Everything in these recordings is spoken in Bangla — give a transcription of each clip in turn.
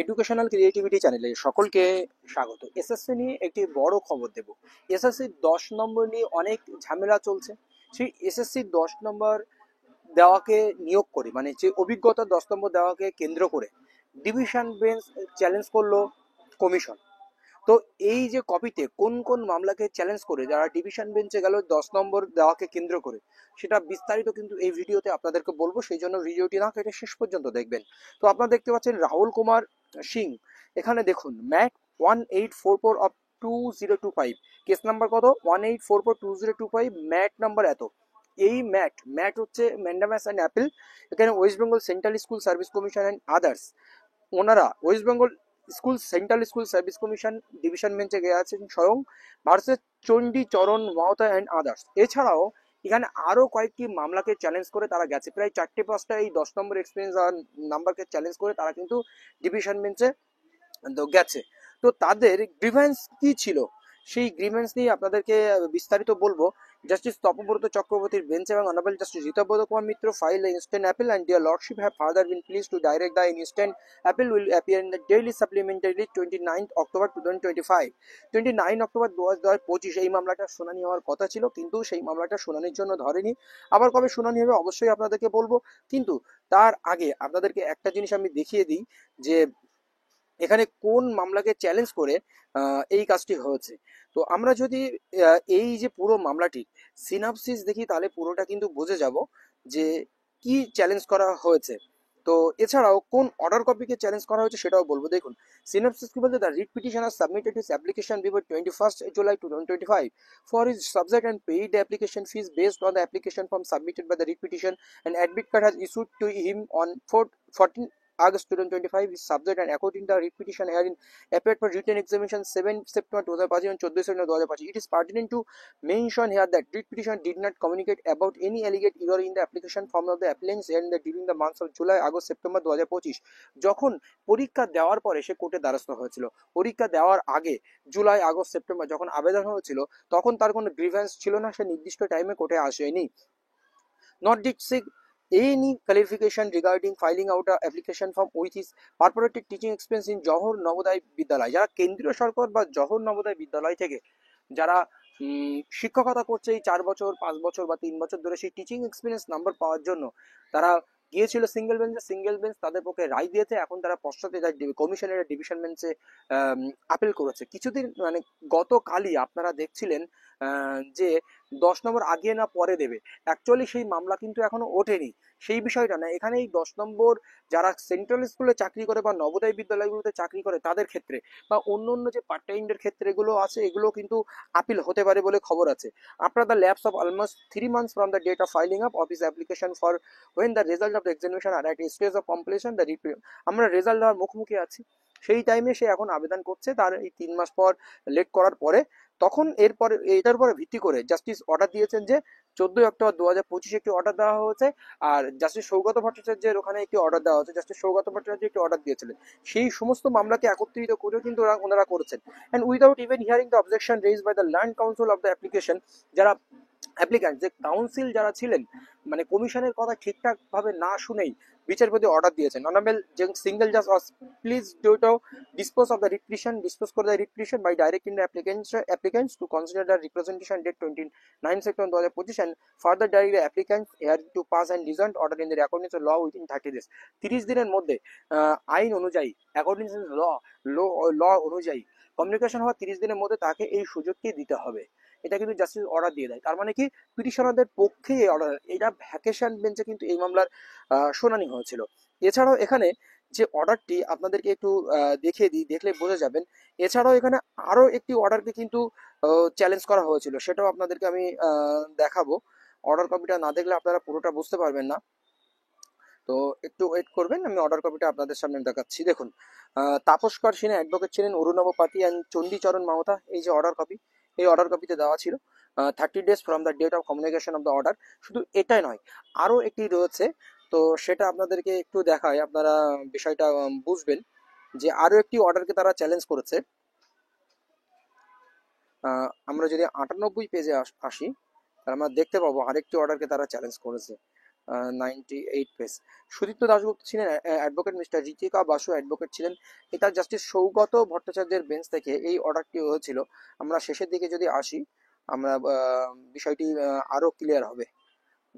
এডুকেশনাল ক্রিয়েটিভিটি চ্যানেলে সকলকে স্বাগত। এসএসসি নিয়ে একটি বড় খবর দেব। এসএসসি 10 নম্বর নিয়ে অনেক ঝামেলা চলছে। সেই এসএসসি 10 নম্বর দেওয়াকে নিয়োগ করে, মানে যে অভিজ্ঞতা 10 নম্বর দেওয়াকে কেন্দ্র করে ডিভিশন বেঞ্চ চ্যালেঞ্জ করলো কমিশন। তো এই যে কপিতে কোন কোন মামলাকে চ্যালেঞ্জ করে যারা ডিভিশন বেঞ্চে গেল 10 নম্বর দেওয়াকে কেন্দ্র করে, সেটা বিস্তারিত কিন্তু এই ভিডিওতে আপনাদেরকে বলবো, সেই জন্য ভিডিওটি না কেটে শেষ পর্যন্ত দেখবেন। তো আপনারা দেখতে পাচ্ছেন রাহুল কুমার সিং। এখানে দেখুন ম্যাট 1844 অফ 2025, কেস নাম্বার কত 1844/2025, ম্যাট নাম্বার এত। এই ম্যাট হচ্ছে ম্যান্ডামাস অ্যান্ড অ্যাপিল। এখানে West Bengal Central School Service Commission and others, ওনারা West Bengal Central School Service Commission division বেঞ্চে গিয়ে আছেন স্বয়ং ভার্সেস চণ্ডী চরণ মাহতা অ্যান্ড আদার্স। এছাড়াও এখানে আরো কয়েকটি মামলাকে চ্যালেঞ্জ করে তারা গেছে, প্রায় 4-5টা এই 10 নম্বর এক্সপিরিয়েন্স আর নাম্বারকে চ্যালেঞ্জ করে তারা কিন্তু ডিভিশন বেঞ্চে গেছে। তো তাদের গ্রিভেন্স কি ছিল, সেই গ্রিভেন্স নিয়ে আপনাদেরকে বিস্তারিত বলবো। জাস্টিস তপব্রত চক্রবর্তীর বেঞ্চ এবং honourable justice Ritabrata Kumar Mitra file the instant appeal and their lordship have further been pleased to direct the instant appeal will appear in the daily supplementary 29th October 2025। 29 October 2025 এই মামলাটা শুনানি হওয়ার কথা ছিল, কিন্তু সেই মামলাটা শুনানির জন্য ধরেনি। আবার কবে শুনানি হবে অবশ্যই আপনাদেরকে বলবো, কিন্তু তার আগে আপনাদেরকে একটা জিনিস আমি দেখিয়ে দিই যে এখানে কোন মামলাকে চ্যালেঞ্জ করে এই কাজটি হয়েছে। তো আমরা যদি এই যে পুরো মামলাটি সিনাপসিস দেখি, তাহলে পুরোটা কিন্তু বুঝে যাব যে কি চ্যালেঞ্জ করা হয়েছে। তো এছাড়াও কোন অর্ডার কপিকে চ্যালেঞ্জ করা হয়েছে সেটাও বলবো। দেখুন সিনাপসিস কি বলছে, the writ petitioner submitted his application before 21st July 2025 for his subject and paid the application fees based on the application form submitted by the rit petition, and admit card has issued to him on 14 August 2025 is subject, and according to the writ petition herein appeared for written examination 7 September 2025 and 14 September 2025. It is pertinent to mention here that writ petition did not communicate about any alleged error in the application form of the applicants and during the months of July, August, September 2025 যখন পরীক্ষা দেওয়ার পরে সে কোর্টে দ্বারস্থ হয়েছিল। পরীক্ষা দেওয়ার আগে জুলাই, আগস্ট, সেপ্টেম্বর যখন আবেদন হয়েছিল তখন তার কোনো গ্রিভেন্স ছিল না, সে নির্দিষ্ট টাইমে কোর্টে আসেনি। Not did seek any clarification regarding filing out an application form with his purported teaching experience in Jawahar Navodaya বিদ্যালয়। যারা কেন্দ্রীয় সরকার বা জওহর নবোদয় বিদ্যালয় থেকে যারা শিক্ষকতা করছে এই 4 বছর 5 বছর বা 3 বছর ধরে, সেই টিচিং এক্সপিরিয়েন্স নাম্বার পাওয়ার জন্য তারা গিয়েছিল সিঙ্গেল বেঞ্চে। সিঙ্গেল বেঞ্চ তাদের পক্ষে রায় দিয়েছে, এখন তারা পশ্চাতে কমিশনের ডিভিশন বেঞ্চে আপিল করেছে। কিছুদিন মানে গতকালই আপনারা দেখছিলেন যে 10 নম্বর আগে না পরে দেবে, অ্যাকচুয়ালি সেই মামলা কিন্তু এখনো ওঠেনি। সেই বিষয়টা না, এখানে এই 10 নম্বর যারা সেন্ট্রাল স্কুলে চাকরি করে বা নবোদয় বিদ্যালয়গুলোতে চাকরি করে তাদের ক্ষেত্রে বা অন্য অন্য যে পার্ট টাইমদের ক্ষেত্রে এগুলো আছে, এগুলো কিন্তু আপিল হতে পারে বলে খবর আছে। After the lapse of almost 3 months from the date of filing up of his application for when the result of the examination are at a stage of completion, the আমরা রেজাল্ট দেওয়ার মুখোমুখি আছি, সেই টাইমে সে এখন আবেদন করছে। তার এই 3 মাস পর লেট করার পরে তখন এরপরে এটার উপরে ভিত্তি করে জাস্টিস অর্ডার দিয়েছেন যে 14 অক্টোবর 2025 একটি অর্ডার দেওয়া হয়েছে, আর জাস্টিস সৌগত ভট্টাচার্যের ওখানে একটি অর্ডার দেওয়া হয়েছে। জাস্টিস সৌগত ভট্টাচার্য একটি অর্ডার দিয়েছিলেন, সেই সমস্ত মামলাকে একত্রিত করেও কিন্তু ওনারা করেছেন। And without even hearing the objection raised by the land council of the application, যারা অ্যাপ্লিক্যান্ট যে কাউন্সিল যারা ছিলেন, মানে কমিশনের কথা ঠিকঠাক ভাবে না শুনেই বিচারপতি অর্ডার দিয়েছেন। অনারেবল সিঙ্গেল জাজ was pleased to dispose of the writ petition, dispose করে the writ petition by directing the applicants to consider the representation date 29 September 2025 and further direct the applicants here to pass and result order in the accordance with law within 30 days। 30 দিনের মধ্যে আইন অনুযায়ী অ্যাকর্ডিং টু ল অনুযায়ী কমিউনিকেশন হওয়া 30 দিনের মধ্যে তাকে এই সুযোগটি দিতে হবে। এটা কিন্তু জাস্টিস অর্ডার দিয়ে দেয়। তার মানে কি পিটিশনারদের পক্ষে এই অর্ডার, এটা ভ্যাকেশন বেঞ্চে কিন্তু এই মামলার শুনানি হয়েছিল। এছাড়াও এখানে যে অর্ডারটি আপনাদেরকে একটু দেখিয়ে দিই, দেখলে বোঝা যাবেন। এছাড়াও এখানে আরো একটি অর্ডারকে কিন্তু চ্যালেঞ্জ করা হয়েছিল, সেটাও আপনাদেরকে আমি দেখাবো। অর্ডার কপিটা না দেখলে আপনারা পুরোটা বুঝতে পারবেন না, তো একটু ওয়েট করবেন, আমি অর্ডার কপিটা আপনাদের সামনে দেখাচ্ছি। দেখুন তাপস্কর সিনহা অ্যাডভোকেট ছিলেন, অরুণব পাতি অ্যান্ড চণ্ডীচরণ মাহতা, এই যে অর্ডার কপি, এই অর্ডার কপিতে দেওয়া ছিল 30 days from the date of communication of the order. শুধু এটাই নয়, আরও একটি রয়েছে, তো সেটা আপনাদেরকে একটু দেখায়, আপনারা বিষয়টা বুঝবেন যে আরও একটি অর্ডারকে তারা চ্যালেঞ্জ করেছে। আমরা যদি 98 পেজে আসি, তাহলে আমরা দেখতে পাবো আরেকটি অর্ডারকে তারা চ্যালেঞ্জ করেছে। 98 পেজ। সুদীপ্ত দাশগুপ্ত ছিলেন advocate, mister Ritika Basu advocate ছিলেন। এটা জাস্টিস সৌগত ভট্টাচার্যের বেঞ্চ থেকে এই অর্ডারটি হয়েছিল। আমরা শেষের দিকে যদি আসি, আমরা বিষয়টি আরো ক্লিয়ার হবে।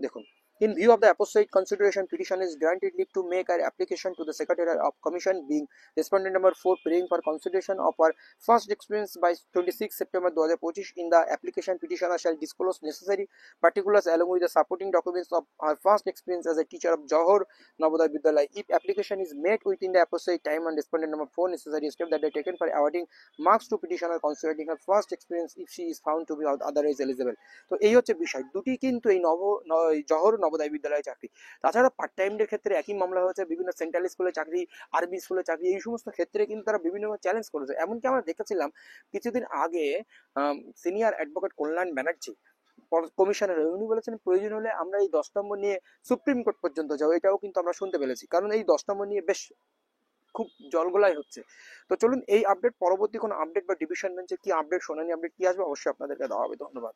দেখুন, in view of the aforesaid consideration, petition is granted leave to make an application to the Secretary of Commission, being respondent number 4, praying for consideration of our first experience by 26 September 2025. In the application, petitioner shall disclose necessary particulars along with the supporting documents of her first experience as a teacher of Johor Navodaya Vidyalaya. If application is made within the aforesaid time and respondent number 4 necessary steps that are taken for awarding marks to petitioner considering her first experience if she is found to be otherwise eligible. তো এই হচ্ছে বিষয় দুটি, কিন্তু এই জহর নবোদয় বিদ্যালয়ের চাকরি। তাছাড়া পার্ট টাইমদের ক্ষেত্রে একই মামলা হয়েছে, বিভিন্ন সেন্ট্রাল স্কুলে চাকরি, আরবি স্কুলে চাকরি, এই সমস্ত ক্ষেত্রে কিন্তু তারা বিভিন্ন চ্যালেঞ্জ করেছে। এমনকি আমরা দেখেছিলাম কিছুদিন আগে সিনিয়র অ্যাডভোকেট কল্যাণ ব্যানার্জি কমিশনার উনি বলেছেন প্রয়োজন হলে আমরা এই 10 নম্বর নিয়ে সুপ্রিম কোর্ট পর্যন্ত যাবো, এটাও কিন্তু আমরা শুনতে পেরেছি, কারণ এই 10 নম্বর নিয়ে বেশ খুব জলগোলাই হচ্ছে। তো চলুন এই আপডেট, পরবর্তী কোনো আপডেট বা ডিভিশন বেঞ্চে কি আপডেট, শুনানি আপডেট কি আসবে অবশ্যই আপনাদেরকে দেওয়া হবে। ধন্যবাদ।